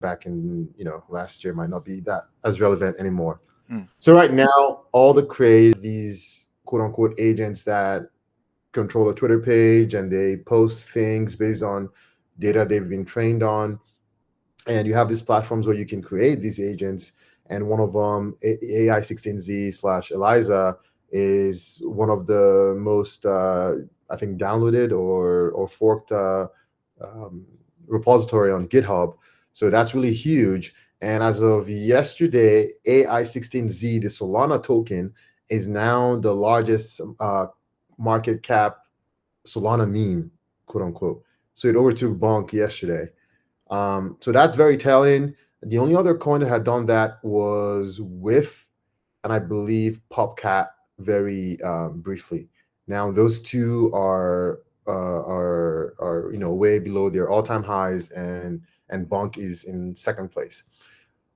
back in last year might not be that as relevant anymore. Mm. So right now, all the craze, these quote unquote agents that control a Twitter page and they post things based on data they've been trained on, and you have these platforms where you can create these agents, and one of them, AI16Z slash Eliza, is one of the most I think downloaded or forked um, repository on GitHub. So that's really huge. And as of yesterday, AI16Z, the Solana token, is now the largest market cap Solana meme, quote unquote. So it overtook Bonk yesterday. So that's very telling. The only other coin that had done that was With, and I believe PopCat very briefly. Now those two are way below their all time highs, and Bonk is in second place.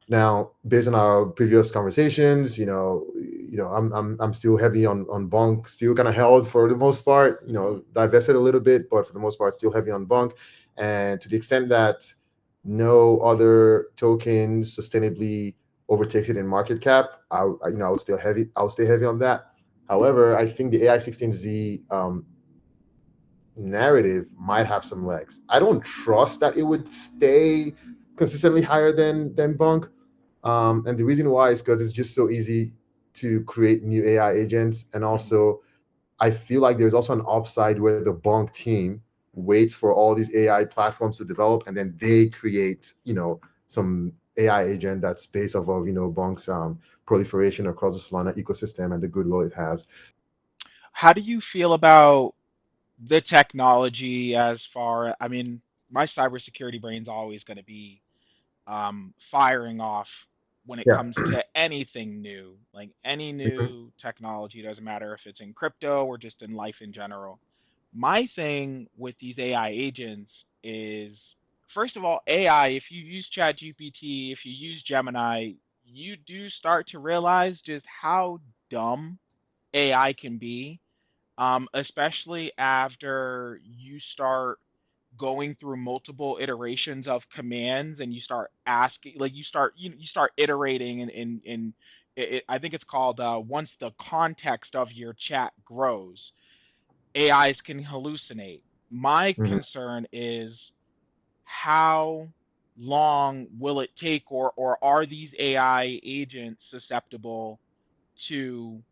Now, based on our previous conversations, I'm still heavy on Bonk, still kind of held for the most part, divested a little bit, but for the most part, still heavy on Bonk. And to the extent that no other token sustainably overtakes it in market cap, I will still heavy. I'll stay heavy on that. However, I think the AI16Z narrative might have some legs. I don't trust that it would stay consistently higher than Bonk, and the reason why is because it's just so easy to create new AI agents. And Mhm. also, I feel like there's also an upside where the Bonk team waits for all these AI platforms to develop, and then they create, some AI agent that's based off of, Bonk's proliferation across the Solana ecosystem and the goodwill it has. How do you feel about the technology as far, I mean, my cybersecurity brain's always going to be firing off when it Yeah. comes to anything new, like any Mhm. new technology, doesn't matter if it's in crypto or just in life in general. My thing with these AI agents is, first of all, AI, if you use ChatGPT, if you use Gemini, you do start to realize just how dumb AI can be, especially after you start going through multiple iterations of commands and you start asking, like you start iterating and I think it's called once the context of your chat grows, AIs can hallucinate. My Mhm. concern is how long will it take, or are these AI agents susceptible to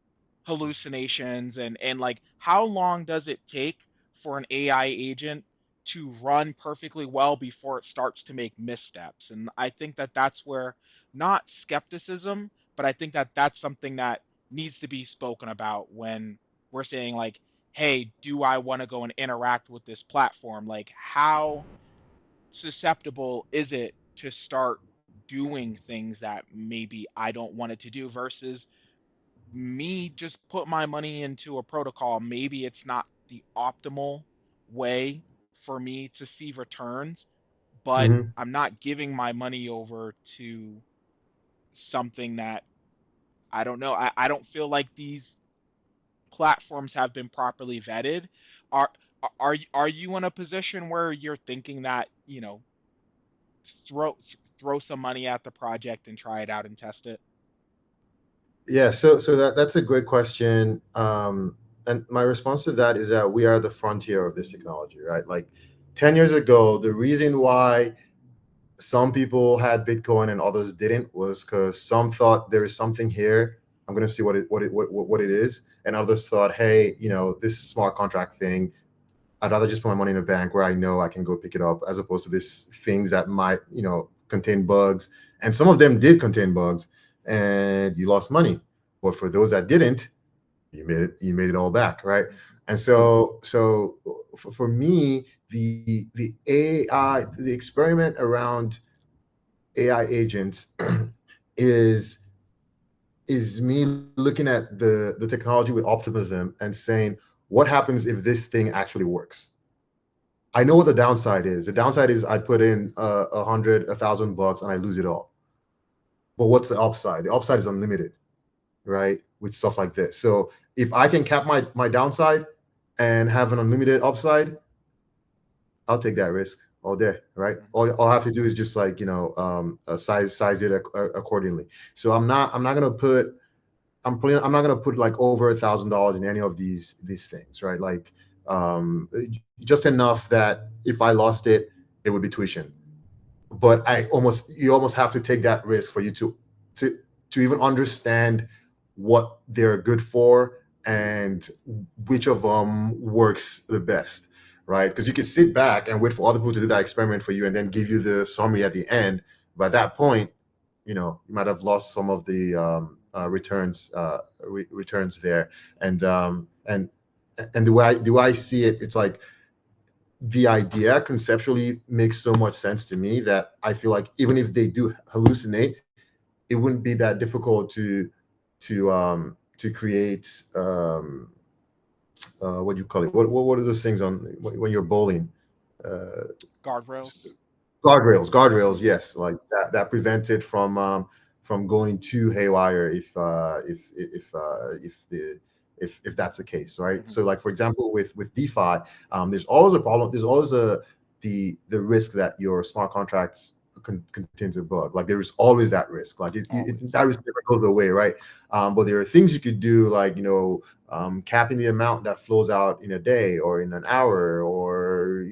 hallucinations, and like how long does it take for an AI agent to run perfectly well before it starts to make missteps? And I think that that's where, not skepticism, but I think that that's something that needs to be spoken about when we're saying like, hey, do I want to go and interact with this platform? Like how susceptible is it to start doing things that maybe I don't want it to do versus me just put my money into a protocol. Maybe it's not the optimal way for me to see returns, but Mhm. I'm not giving my money over to something that I don't know. I don't feel like these platforms have been properly vetted. Are are you in a position where you're thinking that, throw throw some money at the project and try it out and test it? Yeah, so that's a great question. And my response to that is that we are the frontier of this technology, right? Like 10 years ago, the reason why some people had Bitcoin and others didn't was because some thought there is something here. I'm gonna see what it is, and others thought, hey, this smart contract thing, I'd rather just put my money in a bank where I know I can go pick it up, as opposed to this things that might, contain bugs. And some of them did contain bugs, and you lost money. But for those that didn't, you made it all back, right? And for me, the AI, the experiment around AI agents is is me looking at the technology with optimism and saying, what happens if this thing actually works? I know what the downside is. The downside is I put in 100, $1,000 and I lose it all. But what's the upside? The upside is unlimited, right? With stuff like this. So if I can cap my downside and have an unlimited upside, I'll take that risk. all day, right? Mhm. All I have to do is just like, size it accordingly. So I'm not gonna put I'm not gonna put like over $1,000 in any of these things, right? Like, just enough that if I lost it, it would be tuition. But you almost have to take that risk for you to to even understand what they're good for and which of them works the best, right? Because you can sit back and wait for other people to do that experiment for you and then give you the summary at the end. By that point, you might have lost some of the returns there. And the way I see it, it's like the idea conceptually makes so much sense to me that I feel like even if they do hallucinate, it wouldn't be that difficult to create, what do you call it? What are those things on when you're bowling? Uh, Guardrails. guardrails, Mhm. yes, like that prevent it from going too haywire if that's the case, right? Mhm. So like for example with DeFi, there's always a problem. There's always the risk that your smart contracts contain a bug. Like there's always that risk. Like Always. that risk never goes away, right? But there are things you could do, like capping the amount that flows out in a day or in an hour, or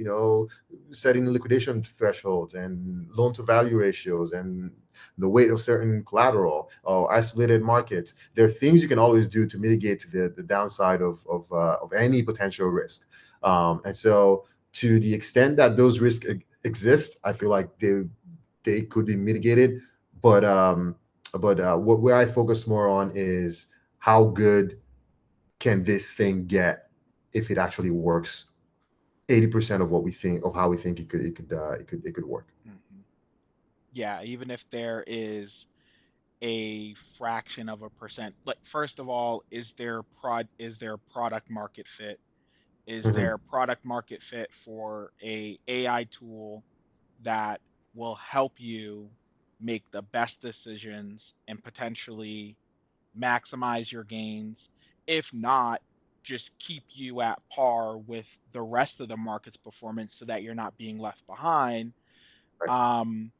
setting liquidation thresholds and loan to value ratios and the weight of certain collateral or isolated markets. There are things you can always do to mitigate the downside of any potential risk. And so, to the extent that those risks exist, I feel like they could be mitigated. But where I focus more on is how good can this thing get if it actually works 80% of what we think of how we think it could work. Mhm. Yeah, even if there is a fraction of a percent. Like first of all, is there product market fit? Is Hmm. there product market fit for a AI tool that will help you make the best decisions and potentially maximize your gains? If not, just keep you at par with the rest of the market's performance so that you're not being left behind. Right. Um,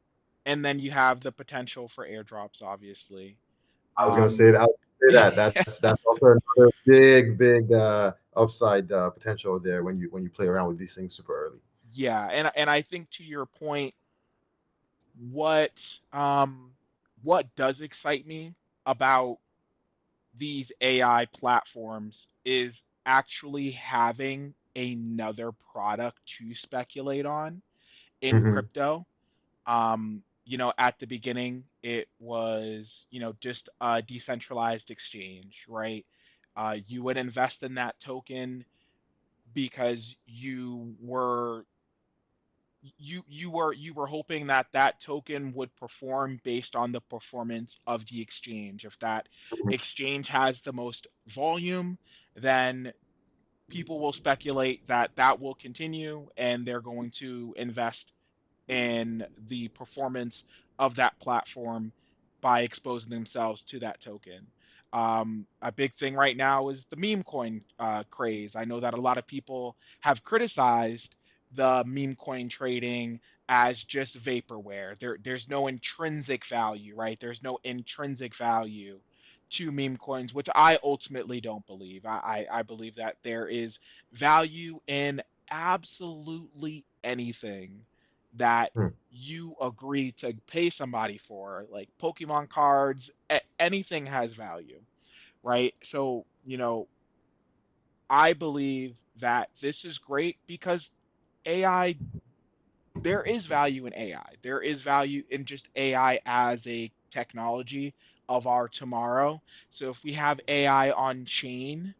and then you have the potential for airdrops, obviously. I was gonna Um, say that. I was gonna say that. That's also another big upside potential there when you play around with these things super early. yeah, and I think to your point, what um what does excite me about these AI platforms is actually having another product to speculate on in Hmm. crypto. At the beginning, it was, just a decentralized exchange, right? You would invest in that token because you were hoping that that token would perform based on the performance of the exchange. If that exchange has the most volume, then people will speculate that that will continue and they're going to invest in the performance of that platform by exposing themselves to that token. A big thing right now is the meme coin craze. I know that a lot of people have criticized the meme coin trading as just vaporware. There's no intrinsic value, right? There's no intrinsic value to meme coins, which I ultimately don't believe. I believe that there is value in absolutely anything that you agree to pay somebody for, like Pokemon cards, anything has value, right? So, I believe that this is great because AI, there is value in AI. There is value in just AI as a technology of our tomorrow. So if we have AI on chain,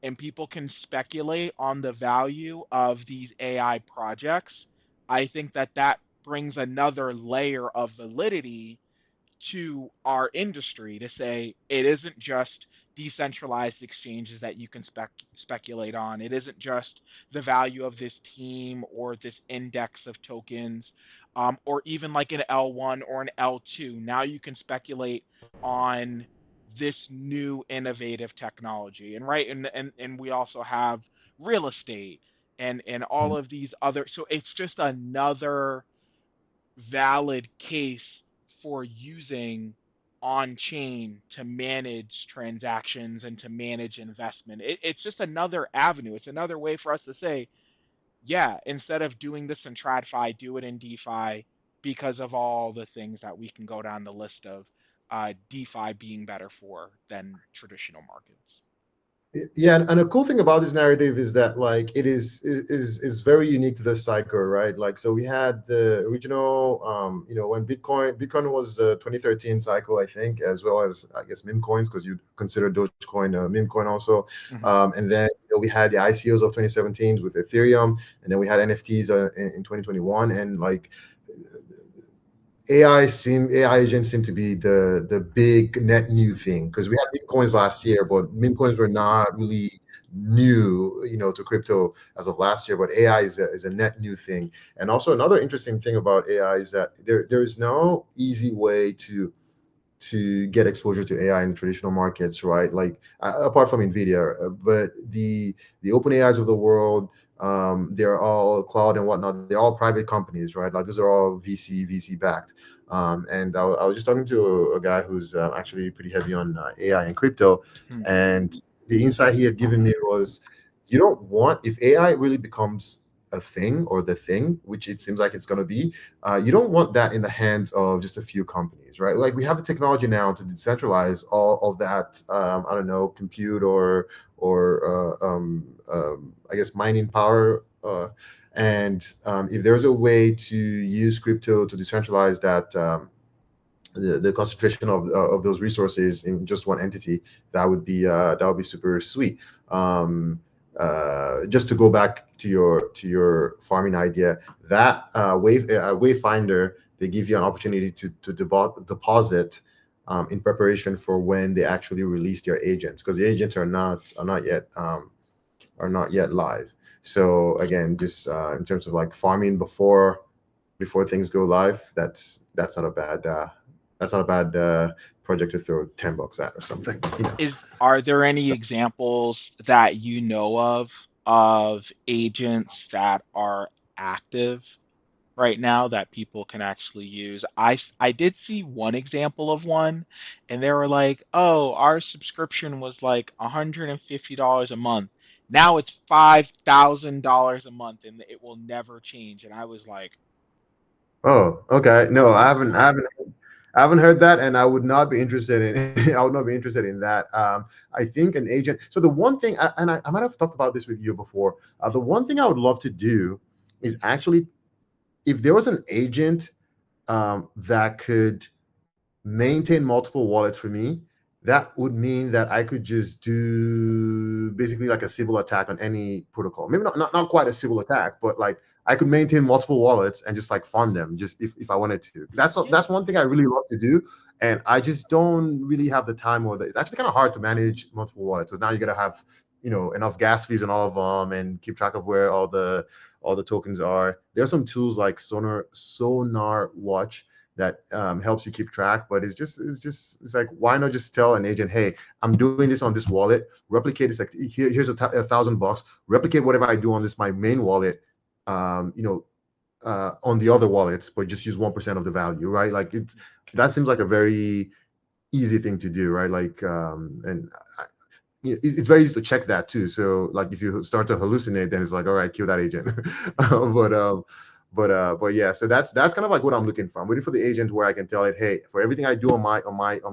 and people can speculate on the value of these AI projects, I think that that brings another layer of validity to our industry to say it isn't just decentralized exchanges that you can speculate on. It isn't just the value of this team or this index of tokens, or even like an L1 or an L2. Now you can speculate on this new innovative technology. And right, and we also have real estate and all of these other, so it's just another valid case for using on chain to manage transactions and to manage investment. It's just another avenue. It's another way for us to say, yeah, instead of doing this in TradFi, do it in DeFi because of all the things that we can go down the list of, DeFi being better for than traditional markets. Yeah, and a cool thing about this narrative is that like it is very unique to this cycle, right? Like, so we had the original, when Bitcoin was the 2013 cycle, I think, as well as I guess meme coins, because you consider Dogecoin a meme coin also. Hmm. And then we had the ICOs of 2017 with Ethereum, and then we had NFTs in 2021, and like AI agents seem to be the big net new thing, because we had meme coins last year, but meme coins were not really new, to crypto as of last year. But AI is a net new thing. And also another interesting thing about AI is that there is no easy way to get exposure to AI in traditional markets, right? Like apart from Nvidia, but the open AIs of the world, they're all cloud and whatnot. They're all private companies, right? Like those are all VC backed. And I was just talking to a guy who's actually pretty heavy on AI and crypto, Hmm. and the insight he had given me was, you don't want, if AI really becomes a thing or the thing, which it seems like it's going to be, you don't want that in the hands of just a few companies, right? Like we have the technology now to decentralize all of that. I don't know, compute or I guess mining power. And if there's a way to use crypto to decentralize that, the concentration of those resources in just one entity, that would be super sweet. Just to go back to your farming idea, that Wayfinder, they give you an opportunity to deposit, in preparation for when they actually release their agents, because the agents are not yet live. So again, just in terms of like farming before things go live, that's not a bad project to throw $10 at or something. Are there any examples that you know of agents that are active right now that people can actually use? I did see one example of one, and they were like, "Oh, our subscription was like $150 a month. Now it's $5,000 a month, and it will never change." And I was like, Oh, okay. No, "What is going on?" I haven't heard that, and I would not be interested in. I would not be interested in that. I think an agent. So the one thing, I might have talked about this with you before. The one thing I would love to do is actually, if there was an agent that could maintain multiple wallets for me, that would mean that I could just do basically like a civil attack on any protocol. Maybe not quite a civil attack, but like I could maintain multiple wallets and just like farm them, just if I wanted to. Yeah. That's one thing I really love to do. And I just don't really have the time, or it's actually kind of hard to manage multiple wallets, because now you gotta have, enough gas fees on all of them and keep track of where all the tokens are. There's some tools like Sonar Watch that helps you keep track. But it's like, why not just tell an agent, hey, I'm doing this on this wallet, replicate this, like here's $1,000, replicate whatever I do on this my main wallet, um, you know, on the other wallets, but just use 1% of the value, right? Like that seems like a very easy thing to do, right? Like, and it's very easy to check that too. So like if you start to hallucinate, then it's like, all right, kill that agent. but but yeah, so that's kind of like what I'm looking for. I'm waiting for the agent where I can tell it, hey, for everything I do on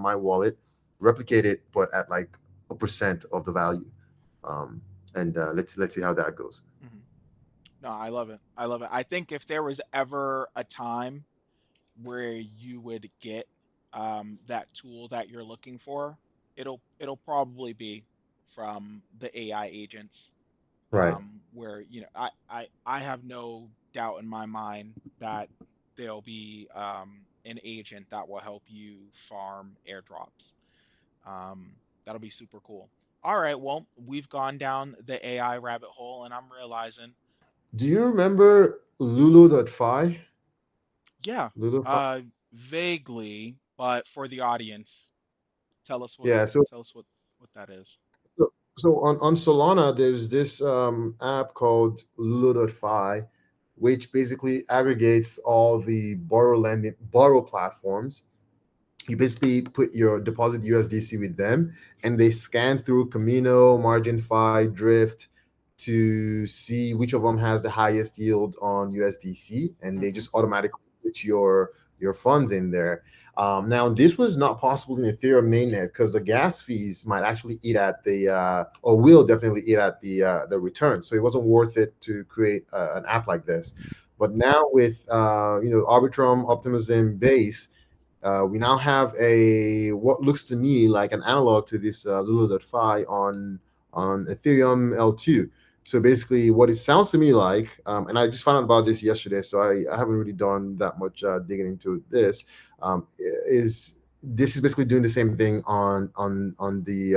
my wallet, replicate it, but at like a percent of the value. Um, and let's see how that goes. Mhm. No, I love it. I love it. I think if there was ever a time where you would get that tool that you're looking for, it'll probably be from the AI agents, Right. where I have no doubt in my mind that there'll be an agent that will help you farm airdrops. That'll be super cool. All right, well, we've gone down the AI rabbit hole, and I'm realizing, Do you remember Lulu.fi? yeah, Lulu.fi? vaguely, but for the audience, tell us what Yeah. So tell us what that is. So, So on Solana, there's this app called Lulu.fi, which basically aggregates all the borrow platforms. You basically put your deposit USDC with them, and they scan through Camino, MarginFi, Drift to see which of them has the highest yield on USDC, and they Hmm. just automatically put your funds in there. Now, this was not possible in Ethereum mainnet because the gas fees might actually eat at the or will definitely eat at the return. So it wasn't worth it to create an app like this. But now with Arbitrum, Optimism, Base, we now have a what looks to me like an analog to this Lulu.fi on Ethereum L2. So basically, what it sounds to me like, and I just found out about this yesterday, so I haven't really done that much digging into this. Is this is basically doing the same thing on the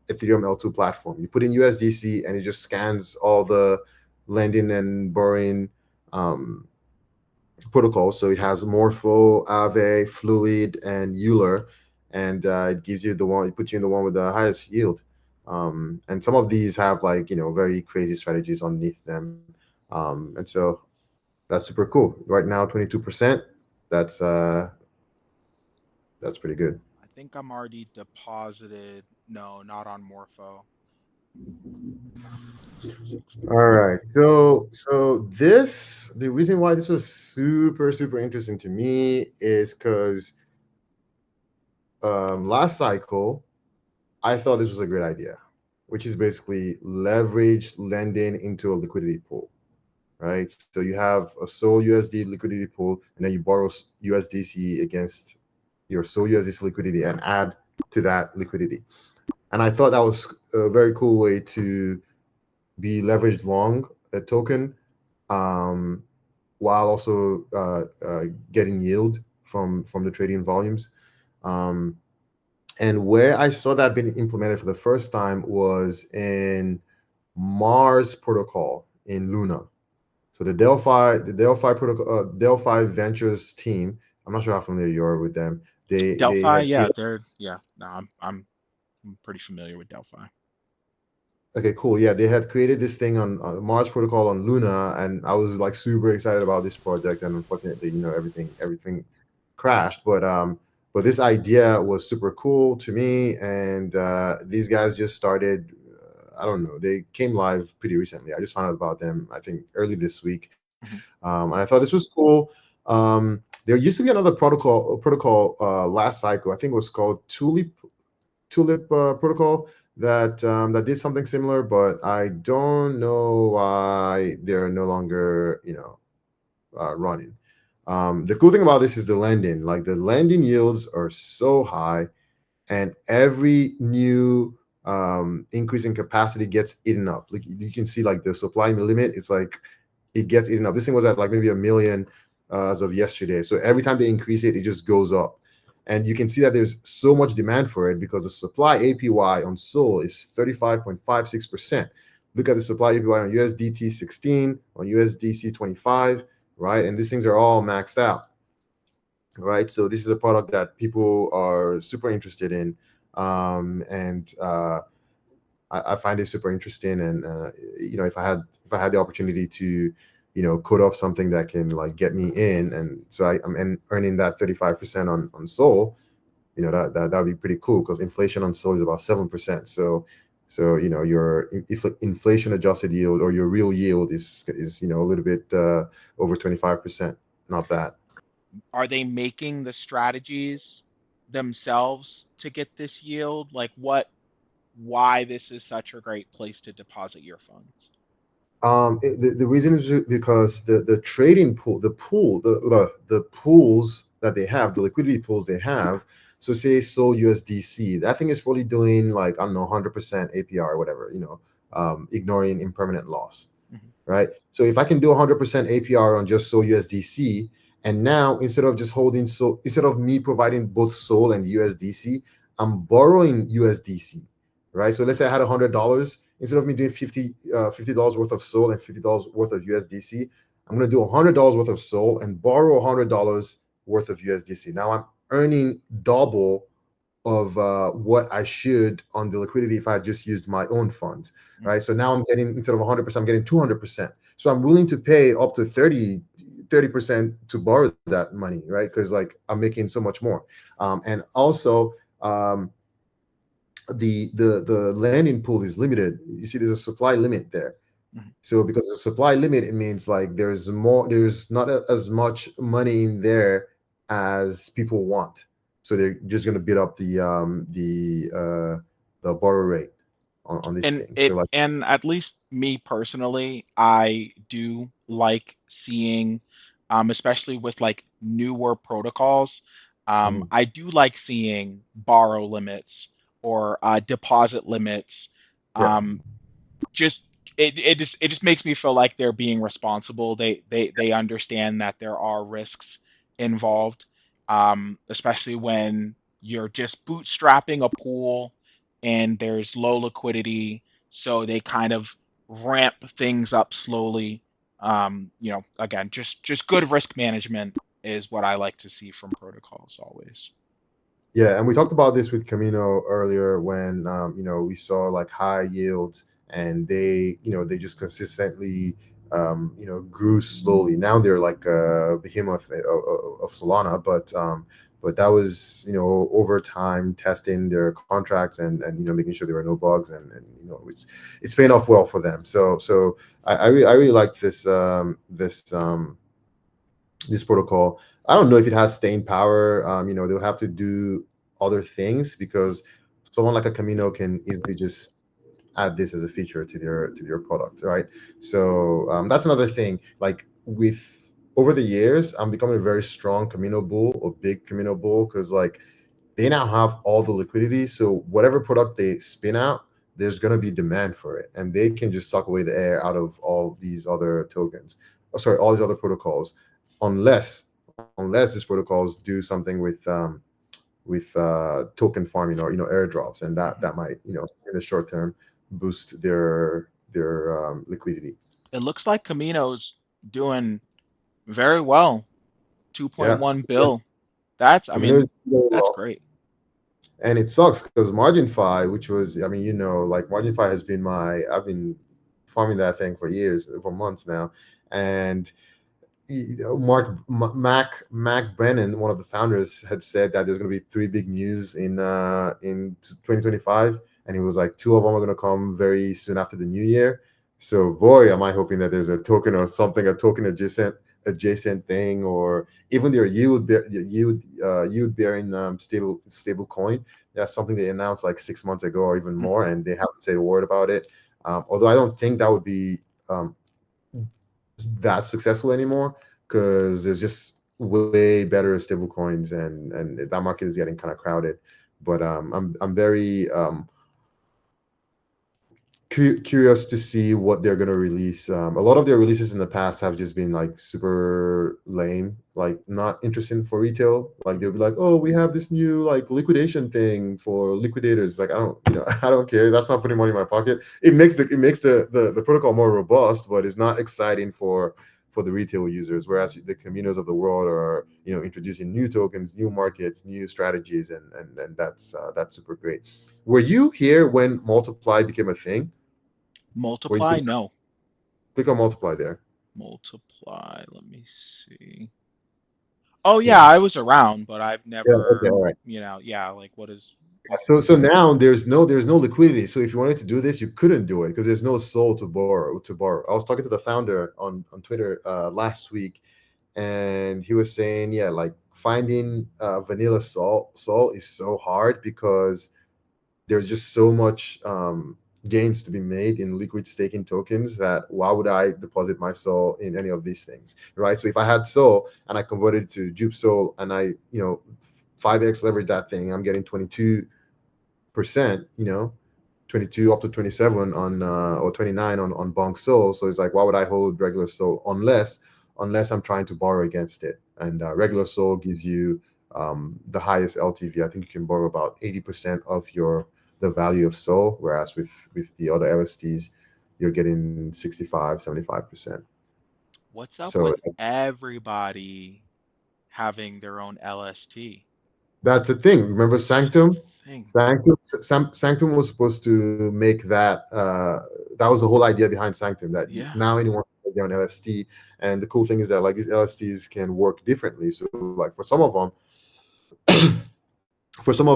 Ethereum L2 platform? You put in USDC, and it just scans all the lending and borrowing um, protocol. So it has Morpho, Aave, Fluid, and Euler, and it gives you the one, it puts you in the one with the highest yield. And some of these have like very crazy strategies underneath them, and so that's super cool. Right now, 22%. That's uh, that's pretty good. I think I'm already deposited. No, not on Morpho. 665. All right. So this the reason why this was super interesting to me is because last cycle I thought this was a great idea, which is basically leverage lending into a liquidity pool, right? So you have a Sol USD liquidity pool, and then you borrow USDC against your Sol USDC liquidity and add to that liquidity. And I thought that was a very cool way to be leveraged long a token, um, while also getting yield from the trading volumes. Um, and where I saw that being implemented for the first time was in Mars protocol in Luna. So the Delphi protocol, Delphi Ventures team. I'm not sure how familiar you are with them. They Delphi, had yeah, created. they're yeah. No, I'm pretty familiar with Delphi. Okay, cool. Yeah, they had created this thing on Mars protocol on Luna, and I was like super excited about this project. And unfortunately, everything crashed. But this idea was super cool to me, and these guys just started. I don't know. They came live pretty recently. I just found out about them. I think early this week, Mhm. and I thought this was cool. There used to be another protocol last cycle. I think it was called Tulip protocol that did something similar, but I don't know why they're no longer running. The cool thing about this is the lending. Like the lending yields are so high, and every new increase in capacity gets eaten up. Like you can see, like the supply limit, it's like it gets eaten up. This thing was at like maybe a million as of yesterday. So every time they increase it, it just goes up. And you can see that there's so much demand for it because the supply APY on Sol is 35.56%. Look at the supply APY on USDT 16, on USDC 25, right? And these things are all maxed out, right? So this is a product that people are super interested in. And I find it super interesting. And if I had the opportunity to code up something that can like get me in, and so I'm earning that 35% on Sol, that would be pretty cool because inflation on Sol is about 7%. So your if inflation adjusted yield or your real yield is a little bit over 25%. Not bad. Are they making the strategies themselves to get this yield? Like why this is such a great place to deposit your funds? The reason is because the trading pool, the pools that they have, the liquidity pools they have. So say Sol USDC, that thing is probably doing like I don't know 100% APR or whatever, ignoring impermanent loss, Mhm. right? So if I can do 100% APR on just Sol USDC, and now instead of me providing both Sol and USDC, I'm borrowing USDC, right? So let's say I had $100. Instead of me doing $50 worth of Sol and $50 worth of USDC, I'm going to do $100 worth of Sol and borrow $100 worth of USDC. Now I'm earning double of what I should on the liquidity if I just used my own funds, Mhm. right? So now I'm getting, instead of 100%, I'm getting 200%. So I'm willing to pay up to 30% to borrow that money, right? Because like I'm making so much more. And also, um, the landing pool is limited. You see, there's a supply limit there. Mhm. So because of the supply limit, it means like there's not as much money in there as people want. So they're just going to bid up the borrow rate on these And things. So it like, and at least me personally, I do like seeing, especially with like newer protocols, mm, I do like seeing borrow limits or deposit limits. yeah, Um, just it just makes me feel like they're being responsible. They understand that there are risks involved, especially when you're just bootstrapping a pool and there's low liquidity, so they kind of ramp things up slowly. Again, just good risk management is what I like to see from protocols always. yeah, and we talked about this with Camino earlier when we saw like high yields, and they just consistently grew slowly. Now they're like a behemoth of Solana, but that was over time testing their contracts and making sure there were no bugs, and it's paying off well for them. So I really like this protocol. I don't know if it has staying power. They'll have to do other things because someone like a Camino can easily just add this as a feature to their product, right? So that's another thing. Like with over the years, I'm becoming a very strong Camino bull or big Camino bull because like they now have all the liquidity. So whatever product they spin out, there's going to be demand for it, and they can just suck away the air out of all these other tokens. Oh, sorry, all these other protocols, unless these protocols do something with token farming or airdrops, and that Mhm. that might in the short term boost their liquidity. It looks like Camino's doing very well. Yeah, 2.1 bill. That's, I Camino mean, is doing that's well. great. And it sucks because Margin Fi, which was, I mean, like Margin Fi has been I've been farming that thing for years, for months now. And Mac Brennan, one of the founders, had said that there's going to be three big news in 2025, and he was like, two of them are going to come very soon after the new year. So boy, am I hoping that there's a token or something, a token adjacent thing, or even their yield bearing stable coin. That's something they announced like 6 months ago or even Mhm. more, and they haven't said a word about it. Although I don't think that would be um, that successful anymore because there's just way better stable coins, and that market is getting kind of crowded. But I'm very curious to see what they're going to release. A lot of their releases in the past have just been like super lame, like not interesting for retail. Like they'll be like, "Oh, we have this new like liquidation thing for liquidators." Like I don't, I don't care. That's not putting money in my pocket. It makes the protocol more robust, but it's not exciting for the retail users. Whereas the Caminos of the world are introducing new tokens, new markets, new strategies, and that's super great. Were you here when multiply became a thing? Where you Multiply? could No. click on multiply there. Multiply. Let me see. Oh yeah, Yeah. I was around, but I've Yeah. Okay. never, All right. yeah, like So what so is it? now there's no liquidity. So if you wanted to do this, you couldn't do it because there's no soul to borrow. I was talking to the founder on Twitter last week, and he was saying, yeah, like finding vanilla Sol is so hard because there's just so much gains to be made in liquid staking tokens that why would I deposit my soul in any of these things, right? So if I had soul and I converted it to Jupe Soul and I 5x leverage that thing, I'm getting 22%, 22 up to 27 on or 29 on Bonk Soul. So it's like, why would I hold regular Soul unless I'm trying to borrow against it? And regular Soul gives you the highest LTV. I think you can borrow about 80% of the value of Soul, whereas with the other LSTs, you're getting 65, 75%. What's up So with everybody having their own LST? that's the thing. Remember It's just a Sanctum? Dang. Sanctum was supposed to make that. That was the whole idea behind Sanctum. That Yeah. now anyone can get on LST, and the cool thing is that like these LSTs can work differently. So like for some of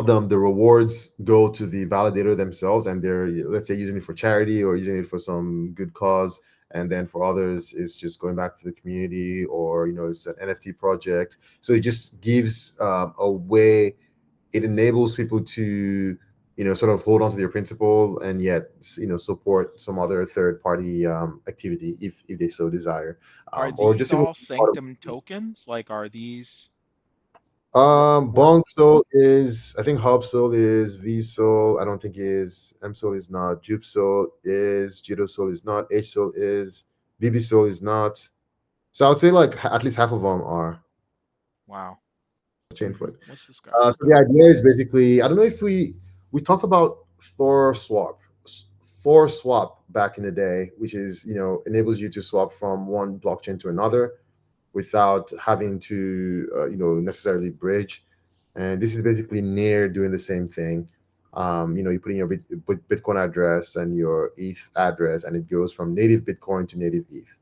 them, the rewards go to the validator themselves, and they're, let's say, using it for charity or using it for some good cause. And then for others, it's just going back to the community, or it's an NFT project. So it just gives a way. It enables people to sort of hold on to their principle, and yet support some other third party activity if they so desire, Are or these just even all Sanctum tokens? Like, are these or Bong Soul is, I think Hub Soul is, V Soul I don't think is, M Soul is not, Jupe Soul is, Judo Soul is not, H Soul is, BB Soul is not. So I would say like at least half of them are wow? Chainfoot. What's this guy? So the idea is basically, I don't know if we talked about Thor swap, Thor swap back in the day, which is enables you to swap from one blockchain to another without having to necessarily bridge. And this is basically near doing the same thing. You put in your Bitcoin address and your ETH address, and it goes from native Bitcoin to native ETH.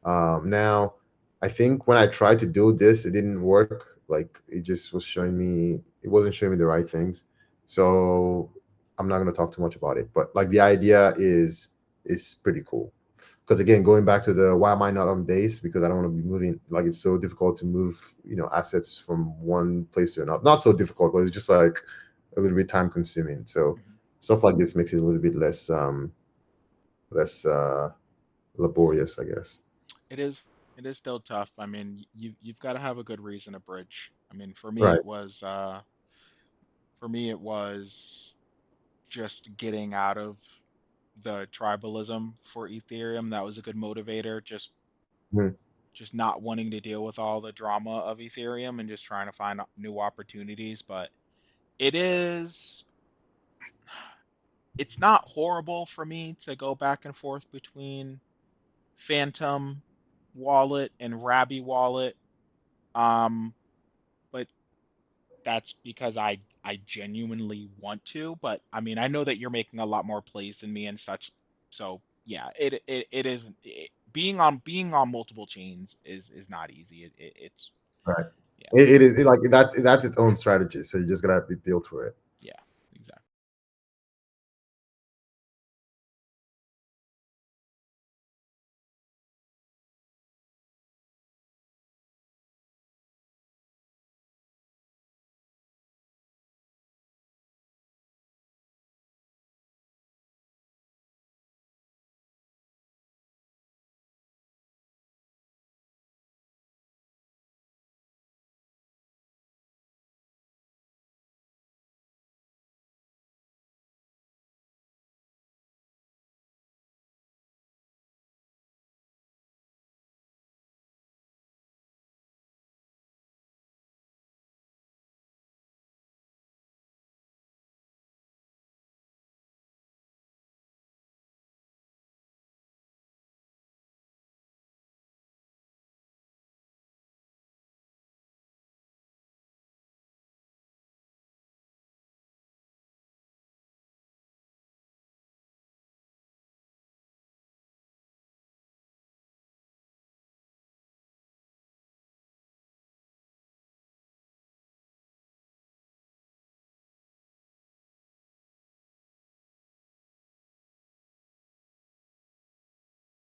Now, I think when I tried to do this, it didn't work. Like it just was showing me, it wasn't showing me the right things. So I'm not going to talk too much about it. But like the idea is pretty cool. Because again, going back to the why am I not on base? Because I don't want to be moving. Like it's so difficult to move, assets from one place to another. Not so difficult, but it's just like a little bit time consuming. So Mhm. stuff like this makes it a little bit less laborious, I guess. It is. It is still tough. I mean, you've got to have a good reason to bridge. I mean, Right. for me it was just getting out of the tribalism for Ethereum. That was a good motivator. Mhm. Just not wanting to deal with all the drama of Ethereum and just trying to find new opportunities. But it is, it's not horrible for me to go back and forth between Phantom wallet and Rabby wallet. Um, but that's because I genuinely want to. But I mean, I know that you're making a lot more plays than me and such. So yeah, it is being on multiple chains is not easy. It's Right. yeah. It is like that's its own strategy. So you just gotta be built for it.